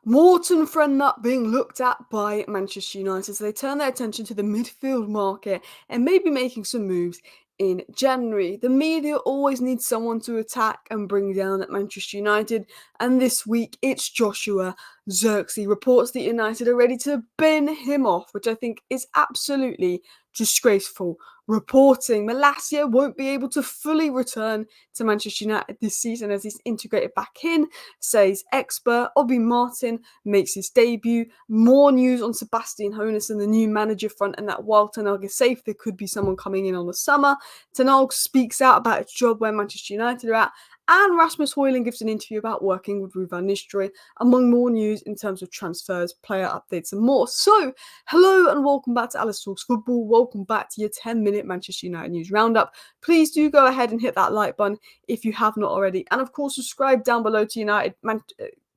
Morton Frennup being looked at by Manchester United, so they turn their attention to the midfield market and maybe making some moves in January. The media always needs someone to attack and bring down at Manchester United, and this week it's Joshua Zirkzee. Reports that United are ready to bin him off, which I think is absolutely disgraceful reporting. Malacia won't be able to fully return to Manchester United this season as he's integrated back in, says expert. Obi Martin makes his debut. More news on Sebastian Hoeneß and the new manager front, and that while Ten Hag is safe, there could be someone coming in on the summer. Ten Hag speaks out about his job where Manchester United are at, and Rasmus Højlund gives an interview about working with Ruud van Nistelrooy, among more news in terms of transfers, player updates and more. So, hello and welcome back to Alice Talks Football. Welcome back to your 10-minute Manchester United news roundup. Please do go ahead and hit that like button if you have not already. And of course, subscribe down below to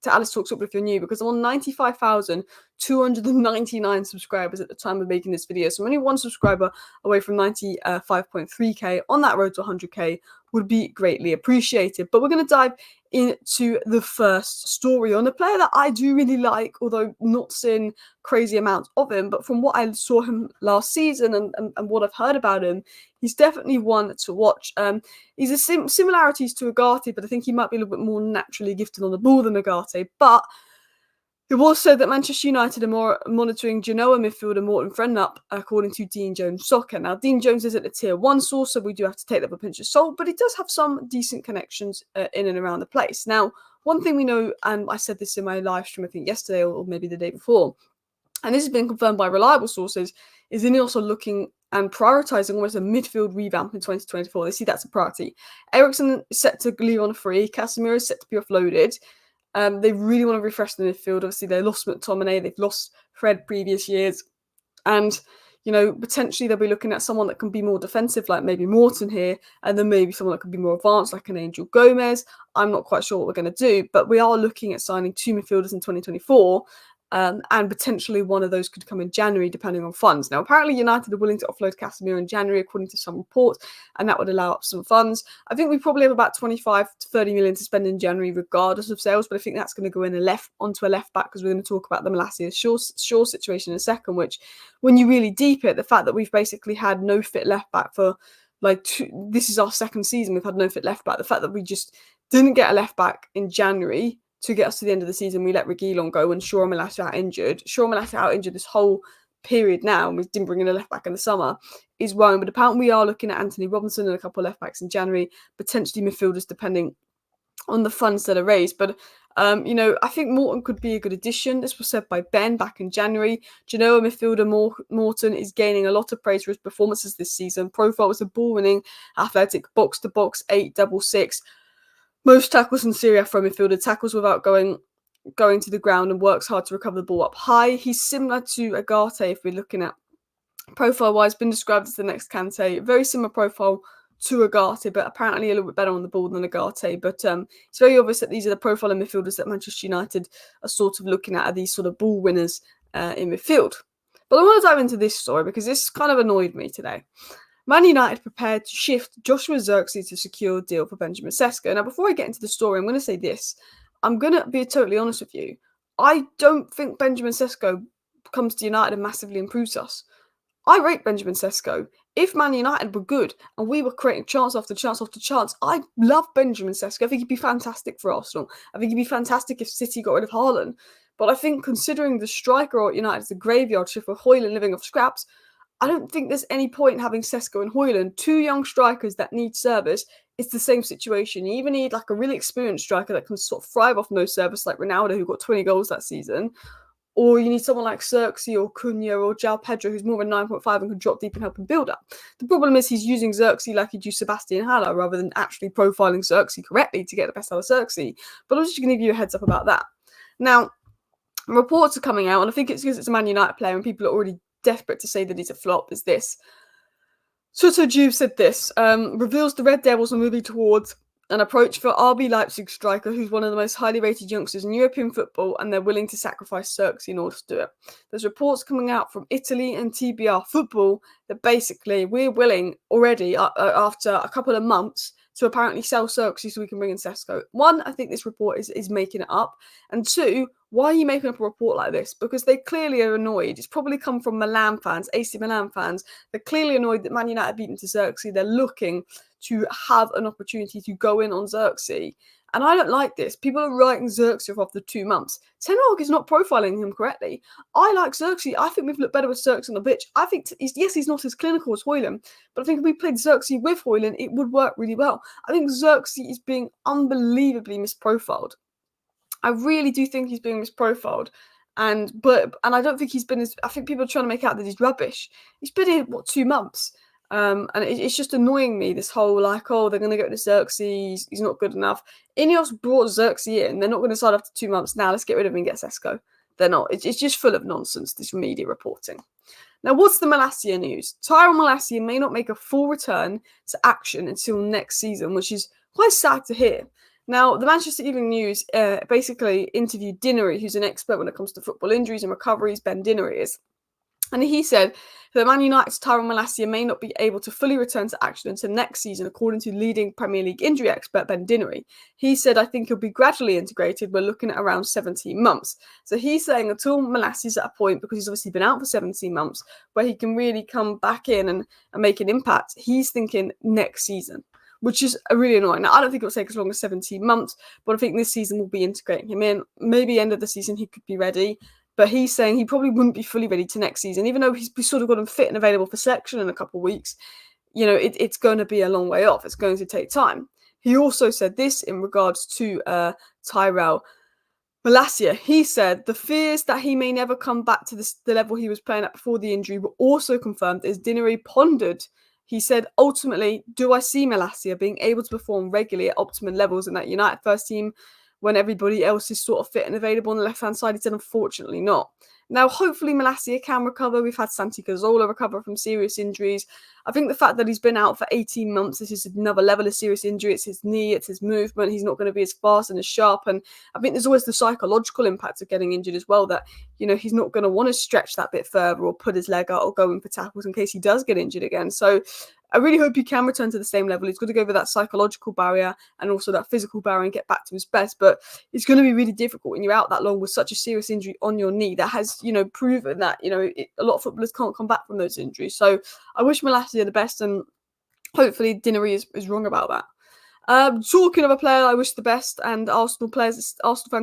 Alice Talks Football if you're new, because I'm on 95,299 subscribers at the time of making this video. So I'm only one subscriber away from 95.3k on that road to 100k. Would be greatly appreciated. But we're going to dive into the first story on a player that I do really like, although not seeing crazy amounts of him. But from what I saw him last season and what I've heard about him, he's definitely one to watch. He's a similarities to Ugarte, but I think he might be a little bit more naturally gifted on the ball than Ugarte. But it was said that Manchester United are monitoring Genoa midfielder Morton Frennup, according to Dean Jones Soccer. Now, Dean Jones isn't a tier 1 source, so we do have to take that with a pinch of salt, but he does have some decent connections in and around the place. Now, one thing we know, and I said this in my live stream, I think yesterday or maybe the day before, and this has been confirmed by reliable sources, is also looking and prioritising almost a midfield revamp in 2024. They see that's a priority. Eriksen is set to leave on a free. Casemiro is set to be offloaded. They really want to refresh the midfield. Obviously, they lost McTominay, they've lost Fred previous years, and potentially they'll be looking at someone that can be more defensive, like maybe Morton here, and then maybe someone that can be more advanced, like an Angel Gomez. I'm not quite sure what we're going to do, but we are looking at signing 2 midfielders in 2024. And potentially one of those could come in January, depending on funds. Now, apparently United are willing to offload Casemiro in January, according to some reports, and that would allow up some funds. I think we probably have about 25 to 30 million to spend in January, regardless of sales, but I think that's going to go in onto a left back, because we're going to talk about the Malacia Shaw situation in a second, which, when you really deep it, the fact that we've basically had no fit left back for this is our second season, we've had no fit left back. The fact that we just didn't get a left back in January to get us to the end of the season, we let Reguilon go and Shaw and Malacia out injured. Shaw and Malacia out injured this whole period now, and we didn't bring in a left back in the summer, is worrying. But apparently we are looking at Anthony Robinson and a couple of left backs in January, potentially midfielders depending on the funds that are raised. But I think Morton could be a good addition. This was said by Ben back in January. Genoa midfielder Morton is gaining a lot of praise for his performances this season. Profile was a ball-winning, athletic, box-to-box, 8-6. Most tackles in Serie A from midfielder, tackles without going to the ground and works hard to recover the ball up high. He's similar to Ugarte if we're looking at profile-wise, been described as the next Kante. Very similar profile to Ugarte, but apparently a little bit better on the ball than Ugarte. But it's very obvious that these are the profile of midfielders that Manchester United are sort of looking at, these sort of ball winners in midfield. But I want to dive into this story because this kind of annoyed me today. Man United prepared to shift Joshua Zirkzee to secure a deal for Benjamin Sesko. Now, before I get into the story, I'm going to say this. I'm going to be totally honest with you. I don't think Benjamin Sesko comes to United and massively improves us. I rate Benjamin Sesko. If Man United were good and we were creating chance after chance after chance, I love Benjamin Sesko. I think he'd be fantastic for Arsenal. I think he'd be fantastic if City got rid of Haaland. But I think considering the striker at United is a graveyard shift with Højlund living off scraps, I don't think there's any point in having Sesko and Højlund, 2 young strikers that need service. It's the same situation. You even need like a really experienced striker that can sort of thrive off no service, like Ronaldo, who got 20 goals that season. Or you need someone like Zirkzee or Cunha or João Pedro, who's more of a 9.5 and can drop deep and help him build up. The problem is he's using Zirkzee like he'd use Sebastian Haller rather than actually profiling Zirkzee correctly to get the best out of Zirkzee. But I'm just going to give you a heads up about that. Now, reports are coming out, and I think it's because it's a Man United player and people are already desperate to say that he's a flop, is this. Soto Juve said this, reveals the Red Devils are moving towards an approach for RB Leipzig striker who's one of the most highly rated youngsters in European football, and they're willing to sacrifice Zirkzee in order to do it. There's reports coming out from Italy and TBR Football that basically we're willing already, after a couple of months, to apparently sell Zirkzee so we can bring in Sesko. 1, I think this report is making it up. And 2, why are you making up a report like this? Because they clearly are annoyed. It's probably come from Milan fans, AC Milan fans. They're clearly annoyed that Man United beat them to Zirkzee. They're looking to have an opportunity to go in on Zirkzee. And I don't like this. People are writing Zirkzee off after 2 months. Ten Hag is not profiling him correctly. I like Zirkzee. I think we've looked better with Zirkzee on the pitch. I think, he's not as clinical as Højlund, but I think if we played Zirkzee with Højlund, it would work really well. I think Zirkzee is being unbelievably misprofiled. I really do think he's being misprofiled. And I don't think he's been as... I think people are trying to make out that he's rubbish. He's been here, 2 months? And it's just annoying me, this whole, like, oh, they're going to go to Zirkzee, he's not good enough. Ineos brought Zirkzee in. They're not going to decide after 2 months, now let's get rid of him and get Sesko. They're not. It's just full of nonsense, this media reporting. Now, what's the Malacia news? Tyrone Malacia may not make a full return to action until next season, which is quite sad to hear. Now, the Manchester Evening News basically interviewed Dinnery, who's an expert when it comes to football injuries and recoveries. Ben Dinnery is. And he said that Man United's Tyrone Malacia may not be able to fully return to action until next season, according to leading Premier League injury expert Ben Dinnery. He said, I think he'll be gradually integrated. We're looking at around 17 months. So he's saying until Malacia's at a point, because he's obviously been out for 17 months, where he can really come back in and make an impact, he's thinking next season, which is really annoying. Now, I don't think it'll take as long as 17 months, but I think this season will be integrating him in. Maybe end of the season he could be ready. But he's saying he probably wouldn't be fully ready to next season, even though he's sort of got him fit and available for selection in a couple of weeks. You know, it's going to be a long way off. It's going to take time. He also said this in regards to Tyrone Malacia. He said the fears that he may never come back to the level he was playing at before the injury were also confirmed as Dinnery pondered. He said, ultimately, do I see Malacia being able to perform regularly at optimum levels in that United first team when everybody else is sort of fit and available on the left-hand side? He said, unfortunately not. Now, hopefully Malacia can recover. We've had Santi Cazorla recover from serious injuries. I think the fact that he's been out for 18 months, this is another level of serious injury. It's his knee, it's his movement. He's not going to be as fast and as sharp. And I think there's always the psychological impact of getting injured as well, that, you know, he's not going to want to stretch that bit further or put his leg out or go in for tackles in case he does get injured again. So I really hope he can return to the same level. He's got to go over that psychological barrier and also that physical barrier and get back to his best. But it's going to be really difficult when you're out that long with such a serious injury on your knee that has, you know, proven that, you know, a lot of footballers can't come back from those injuries. So I wish Malacia the best, and hopefully Dinnery is wrong about that. Talking of a player I wish the best, and Arsenal fans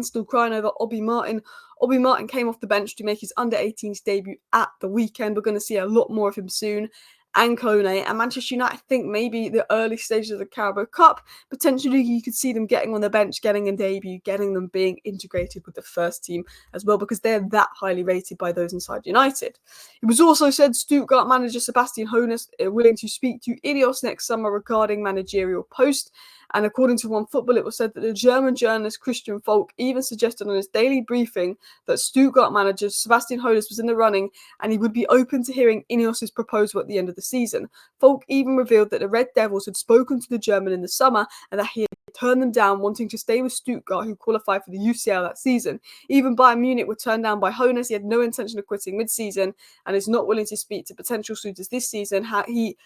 still crying over Obi Martin. Obi Martin came off the bench to make his under-18s debut at the weekend. We're going to see a lot more of him soon. And Kone, and Manchester United, I think maybe the early stages of the Carabao Cup, potentially you could see them getting on the bench, getting a debut, getting them being integrated with the first team as well, because they're that highly rated by those inside United. It was also said Stuttgart manager Sebastian Hoeneß willing to speak to Ineos next summer regarding managerial post. And according to OneFootball, it was said that the German journalist Christian Falk even suggested on his daily briefing that Stuttgart manager Sebastian Hoeneß was in the running and he would be open to hearing Ineos' proposal at the end of the season. Falk even revealed that the Red Devils had spoken to the German in the summer and that he had turned them down, wanting to stay with Stuttgart, who qualified for the UCL that season. Even Bayern Munich were turned down by Hoeneß. He had no intention of quitting mid-season and is not willing to speak to potential suitors this season. He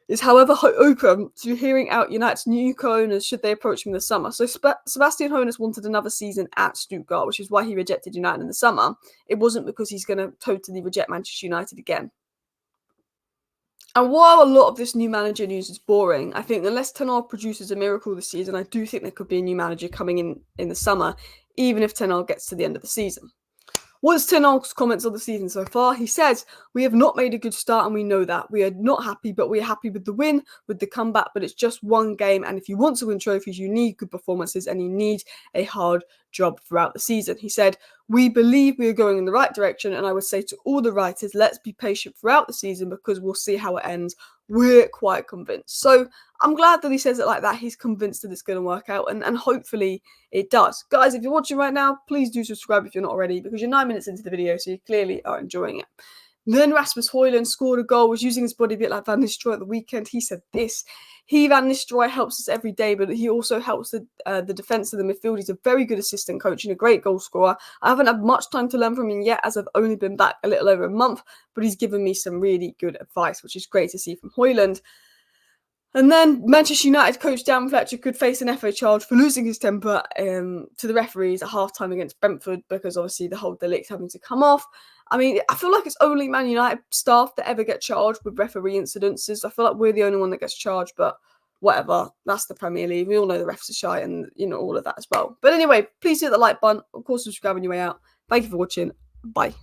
is, however, open to hearing out United's new co-owners should they approach him in the summer. So Sebastian Hoeneß wanted another season at Stuttgart, which is why he rejected United in the summer. It wasn't because he's going to totally reject Manchester United again. And while a lot of this new manager news is boring, I think unless Ten Hag produces a miracle this season, I do think there could be a new manager coming in the summer, even if Ten Hag gets to the end of the season. What's Ten Hag's comments on the season so far? He says, we have not made a good start and we know that. We are not happy, but we are happy with the win, with the comeback, but it's just one game. And if you want to win trophies, you need good performances and you need a hard job throughout the season. He said, we believe we are going in the right direction. And I would say to all the writers, let's be patient throughout the season because we'll see how it ends. We're quite convinced. So I'm glad that he says it like that. He's convinced that it's going to work out and hopefully it does. Guys, if you're watching right now, please do subscribe if you're not already because you're 9 minutes into the video, so you clearly are enjoying it. Then Rasmus Højlund scored a goal, was using his body a bit like Van Nistelrooy at the weekend. He said this, Van Nistelrooy helps us every day, but he also helps the defence of the midfield. He's a very good assistant coach and a great goal scorer. I haven't had much time to learn from him yet as I've only been back a little over a month, but he's given me some really good advice, which is great to see from Højlund. And then Manchester United coach Dan Fletcher could face an FA charge for losing his temper to the referees at half-time against Brentford, because obviously the whole delict having to come off. I mean, I feel like it's only Man United staff that ever get charged with referee incidences. I feel like we're the only one that gets charged, but whatever. That's the Premier League. We all know the refs are shy and, you know, all of that as well. But anyway, please hit the like button. Of course, subscribe on your way out. Thank you for watching. Bye.